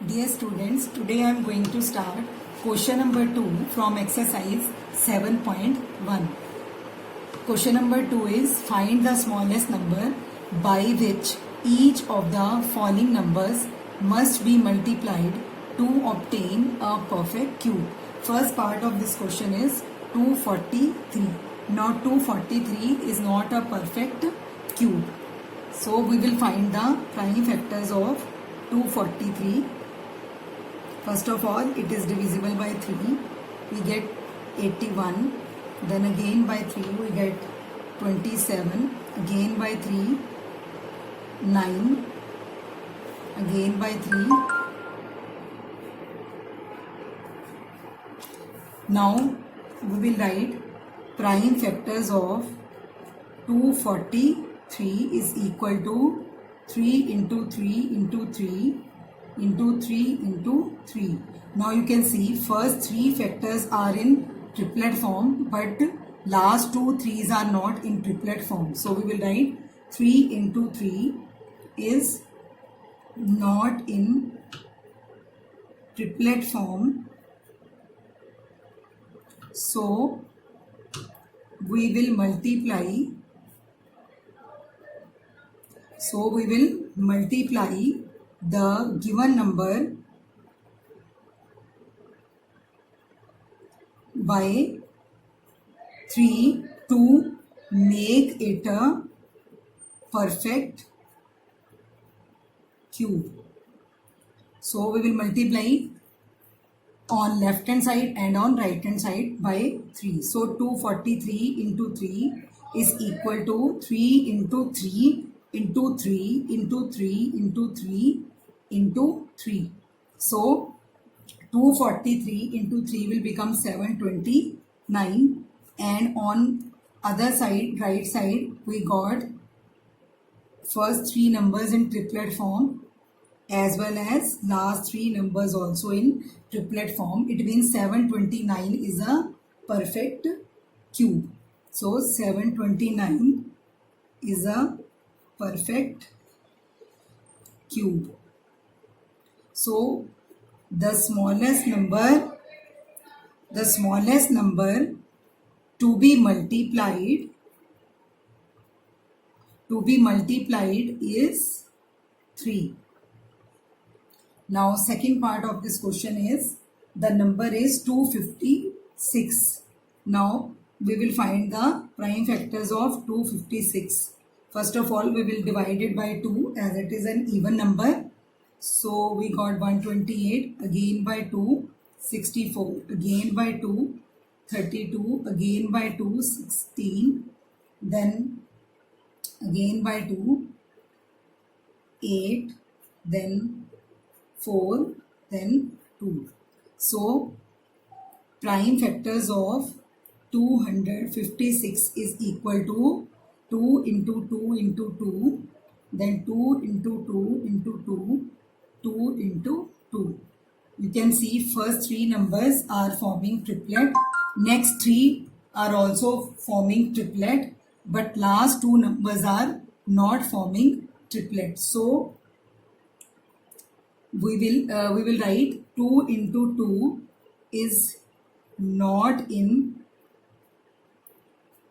Dear students, today I am going to start question number 2 from exercise 7.1. Question number 2 is find the smallest number by which each of the following numbers must be multiplied to obtain a perfect cube. First part of this question is 243. Now 243 is not a perfect cube. So we will find the prime factors of 243. First of all, it is divisible by 3. We get 81. Then again by 3 we get 27. Again by 3, 9. Again by 3. Now we will write prime factors of 243 is equal to 3 into 3 into 3 into 3 into 3. Now you can see first 3 factors are in triplet form, but last 2 3s are not in triplet form. So we will write 3 into 3 is not in triplet form. So we will multiply. The given number by 3 to make it a perfect cube. So we will multiply on left hand side and on right hand side by 3. So 243 into 3 is equal to 3 into 3 into 3 into 3 into 3 into 3. So 243 into 3 will become 729, and on other side, right side, we got first 3 numbers in triplet form as well as last 3 numbers also in triplet form. It means 729 is a perfect cube. So 729 is a perfect cube. So the smallest number to be multiplied is 3. Now second part of this question is the number is 256. Now we will find the prime factors of 256. First of all, we will divide it by 2 as it is an even number. So we got 128, again by 2, 64, again by 2, 32, again by 2, 16, then again by 2, 8, then 4, then 2. So prime factors of 256 is equal to 2 into 2 into 2, then 2 into 2 into 2, 2 into 2. You can see first 3 numbers are forming triplet. Next 3 are also forming triplet, but last 2 numbers are not forming triplet. So we will write 2 into 2 is not in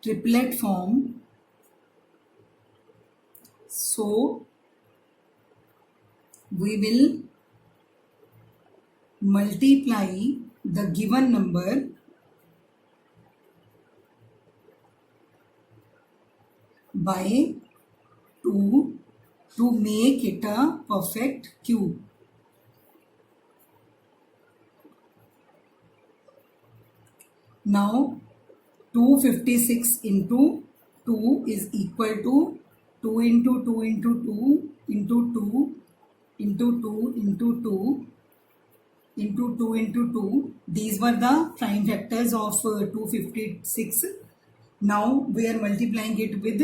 triplet form. So we will multiply the given number by 2 to make it a perfect cube. Now 256 into 2 is equal to 2 into 2 into 2 into 2 into 2 into 2 into 2 into 2. These were the prime factors of 256. Now we are multiplying it with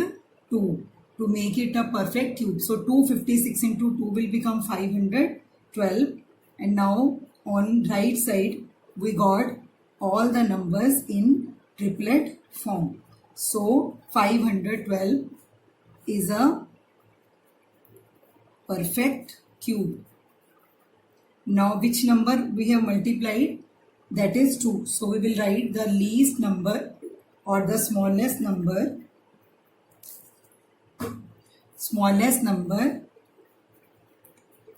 2 to make it a perfect cube. So 256 into 2 will become 512, and now on right side we got all the numbers in triplet form. So 512 is a perfect cube. Now which number we have multiplied? That is 2. So we will write the least number or the smallest number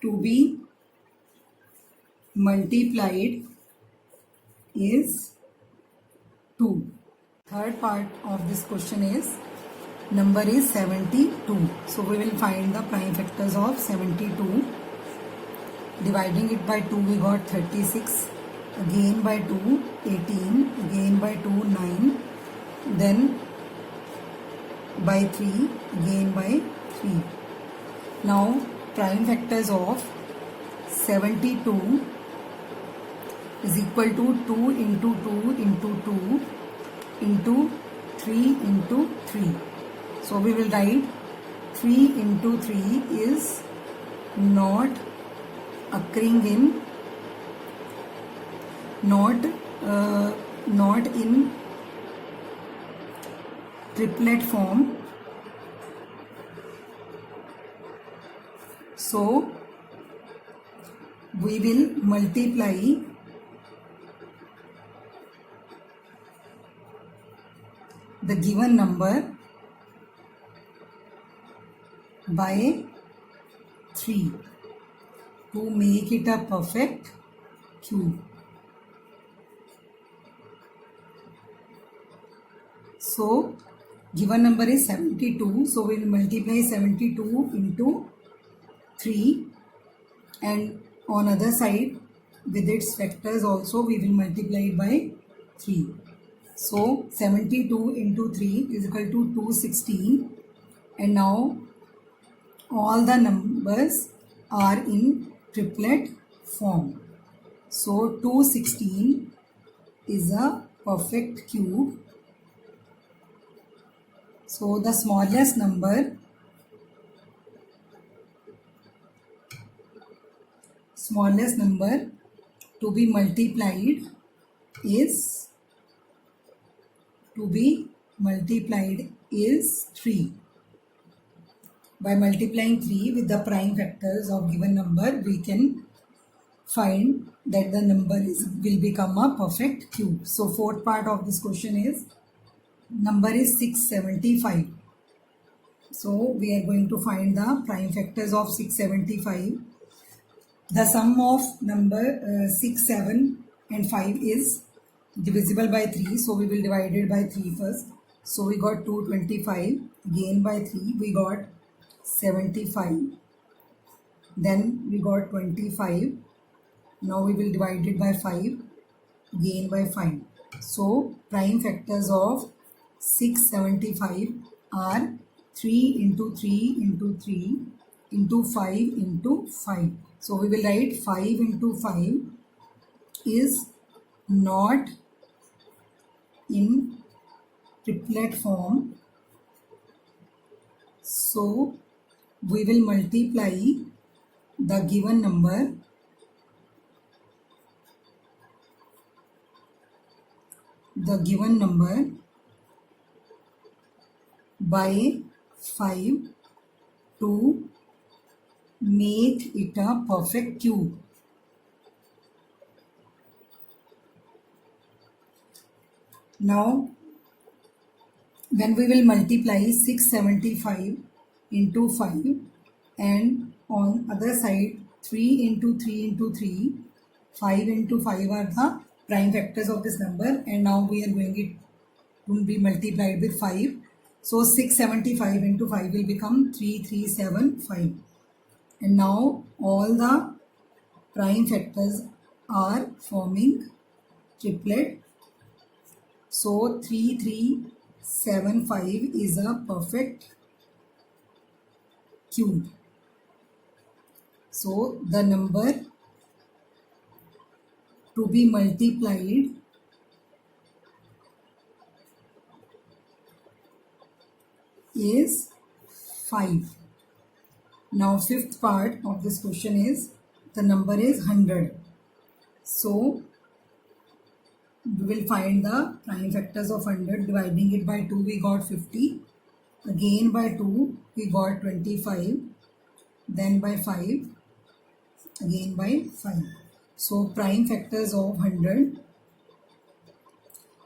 to be multiplied is 2. Third part of this question is number is 72. So we will find the prime factors of 72. Dividing it by 2 we got 36, again by 2 18, again by 2 9, then by 3, again by 3. Now prime factors of 72 is equal to 2 into 2 into 2 into 3 into 3. So we will write 3 into 3 is not occurring in not in triplet form. So we will multiply the given number by 3 to make it a perfect cube. So given number is 72, so we will multiply 72 into 3, and on other side with its factors also we will multiply it by 3. So 72 into 3 is equal to 216, and now all the numbers are in triplet form. So 216 is a perfect cube. So the smallest number to be multiplied is 3. By multiplying 3 with the prime factors of given number, we can find that the number will become a perfect cube. So fourth part of this question is number is 675. So we are going to find the prime factors of 675. The sum of number 6, 7 and 5 is divisible by 3. So we will divide it by 3 first. So we got 225. Again by 3 we got 75. Then we got 25. Now we will divide it by 5. Again by 5. So prime factors of 675 are 3 into 3 into 3 into 5 into 5. So we will write 5 into 5 is not in triplet form. So we will multiply the given number by 5 to make it a perfect cube. Now when we will multiply 675 into 5 and on other side 3 into 3 into 3, 5 into 5 are the prime factors of this number, and now we are going it to be multiplied with 5. So 675 into 5 will become 3375, and now all the prime factors are forming triplet. So 3375 is a perfect cube. So the number to be multiplied is 5. Now fifth part of this question is the number is 100. So we will find the prime factors of 100. Dividing it by 2 we got 50. Again by 2 we got 25. Then by 5. Again by 5. So prime factors of 100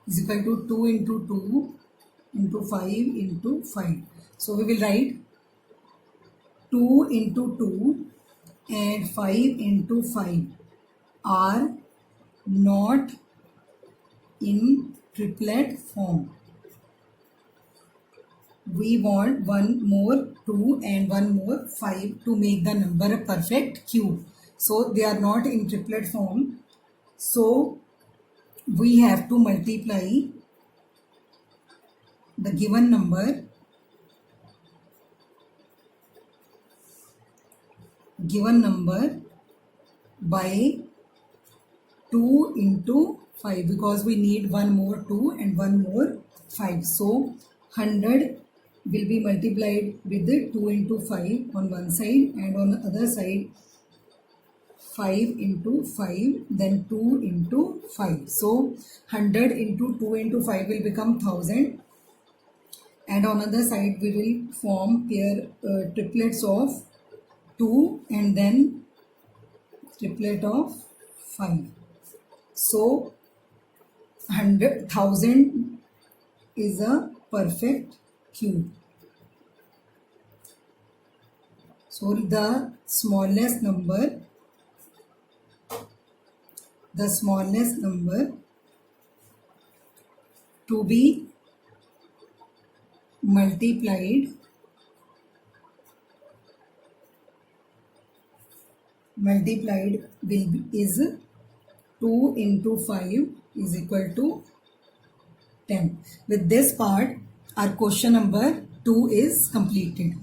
is equal to 2 into 2 into 5 into 5. So we will write 2 into 2 and 5 into 5 are not in triplet form. We want one more 2 and one more 5 to make the number a perfect cube. So they are not in triplet form. So we have to multiply the given number by 2 into 5 because we need one more 2 and one more 5. So 100 will be multiplied with the 2 into 5 on one side, and on the other side 5 into 5, then 2 into 5. So 100 into 2 into 5 will become 1000, and on other side we will form pair triplets of 2 and then triplet of 5. So 100,000 is a perfect cube. So the smallest number to be multiplied is 2 into 5 is equal to 10. With this part, our question number 2 is completed.